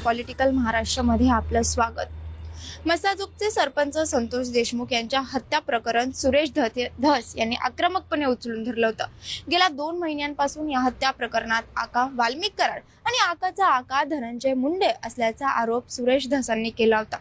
Political महाराष्ट्रामध्ये आपलं स्वागत। मसाजोगचे सरपंच संतोष देशमुख यांच्या हत्या प्रकरण सुरेश धस यांनी आक्रमकपणे उचलून धरलं होतं। गेल्या 2 महिन्यांपासून या हत्या प्रकरणात आका वाल्मिक कराड आणि आकाचा आका धनंजय मुंडे असल्याचा आरोप सुरेश धसांनी केला होता।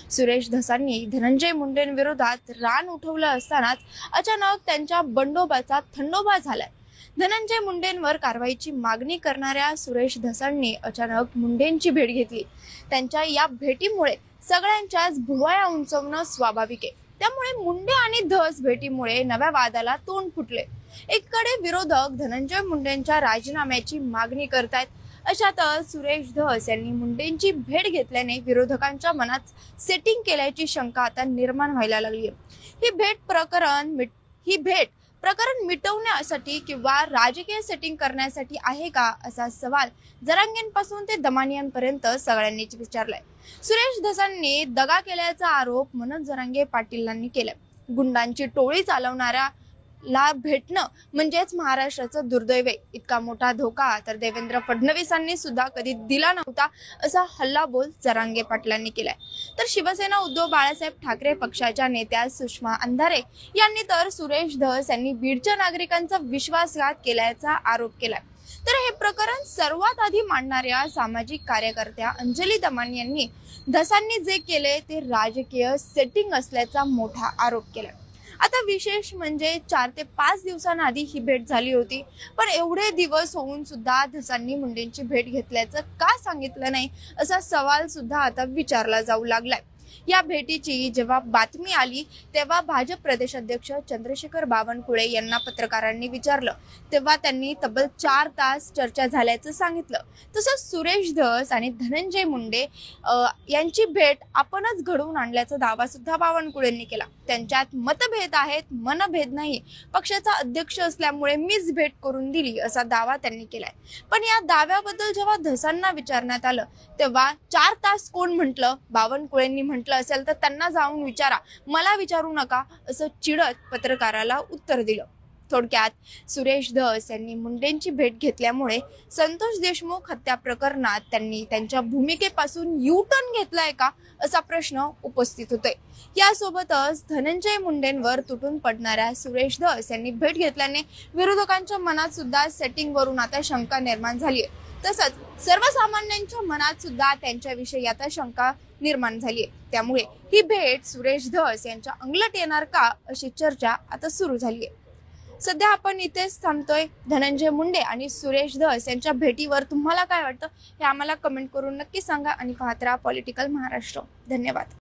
सुरेश धसांनी धनंजय मुंडेंविरोधात रान उठवलं असतानाच अचानक त्यांच्या बंडोबाचा थंडोबा झालाय। धनंजय मुंडेंवर कारवाईची मागणी करणाऱ्या सुरेश धसांनी अचानक मुंडेंची भेट घेतली। त्यांच्या या भेटीमुळे सगळ्यांच्याच भुवया उंचवणं स्वाभाविक आहे। त्यामुळे मुंडे आणि धस भेटीमुळे नव्या वादाला तोंड फुटले। एकीकडे विरोधक धनंजय मुंडेंच्या राजीनाम्याची मागणी करतायत, अशातच सुरेश धस यांनी मुंडेंची भेट घेतल्याने विरोधकांच्या मनात सेटिंग केल्याची शंका आता निर्माण व्हायला लागली आहे। ही भेट प्रकरण मिटवण्यासाठी किंवा राजकीय सेटिंग करण्यासाठी आहे का, असा सवाल जरांगेंपासून ते दमानियांपर्यंत सगळ्यांनीच विचारलाय। सुरेश धसांनी दगा केल्याचा आरोप मनोज जरांगे पाटीलांनी केलाय। गुंडांची टोळी चालवणाऱ्याला भेटणं म्हणजेच महाराष्ट्राचं दुर्दैव आहे। इतका मोठा धोका तर देवेंद्र फडणवीसांनी सुद्धा कधी दिला नव्हता, असा हल्लाबोल जरांगे पाटलांनी केलाय। तर शिवसेना उद्धव बाळासाहेब ठाकरे पक्षाच्या नेत्या सुषमा अंधारे यांनी तर सुरेश धस यांनी बीडच्या नागरिकांचा विश्वासघात केल्याचा आरोप केलाय। तर हे प्रकरण सर्वात आधी मांडणाऱ्या सामाजिक कार्यकर्त्या अंजली दमानी यांनी धसांनी जे केले ते राजकीय सेटिंग असल्याचा मोठा आरोप केलाय। आता विशेष म्हणजे 4 ते 5 दिवसांआधी ही भेट झाली होती, पण एवढे दिवस होऊन सुद्धा धसांनी मुंडेंची भेट घेतल्याचं का सांगितलं नाही, असा सवाल सुद्धा आता विचारला जाऊ लागलाय। या भेटीची जेव्हा बातमी आली तेव्हा भाजप प्रदेशाध्यक्ष चंद्रशेखर बावनकुळे यांना पत्रकारांनी विचारलं, तेव्हा त्यांनी तब्बल 4 तास चर्चा झाल्याचं सांगितलं। तसंच सुरेश धस आणि धनंजय मुंडे यांची भेट आपणच घडवून आणल्याचा दावा सुद्धा बावनकुळेंनी केला। त्यांच्यात मतभेद आहेत, मनभेद नाही। पक्षाचा अध्यक्ष असल्यामुळे मीच भेट करून दिली, असा दावा त्यांनी केलाय। पण या दाव्याबद्दल जेव्हा धसांना विचारण्यात आलं तेव्हा 4 तास कोण म्हटलं, बावनकुळेंनी म्हटलं असेल तर त्यांना जाऊन विचारा, मला विचारू नका, असं चिडत पत्रकाराला उत्तर दिलं। थोडक्यात सुरेश धस यांनी मुंडेंची भेट घेतल्यामुळे संतोष देशमुख हत्या प्रकरणात त्यांनी त्यांच्या भूमिकेपासून यू-टर्न घेतलाय का, असा प्रश्न उपस्थित होतोय। यासोबतच धनंजय मुंडेंवर तुटून पडणाऱ्या सुरेश धस यांनी भेट घेतल्याने विरोधकांच्या मनात सुद्धा सेटिंग वरून आता शंका निर्माण झाली आहे। तसंच सर्वसामान्यांच्या मनात सुद्धा त्यांच्याविषयी आता शंका निर्माण झाली आहे। त्यामुळे ही भेट सुरेश धस यांच्या अंगलट येणार का, अशी चर्चा आता सुरू झाली आहे। सध्या आपण इथेच थांबतोय। धनंजय मुंडे आणि सुरेश धस यांच्या भेटीवर तुम्हाला काय वाटतं हे आम्हाला कमेंट करून नक्की सांगा आणि पाहत राहा पॉलिटिकल महाराष्ट्र। धन्यवाद।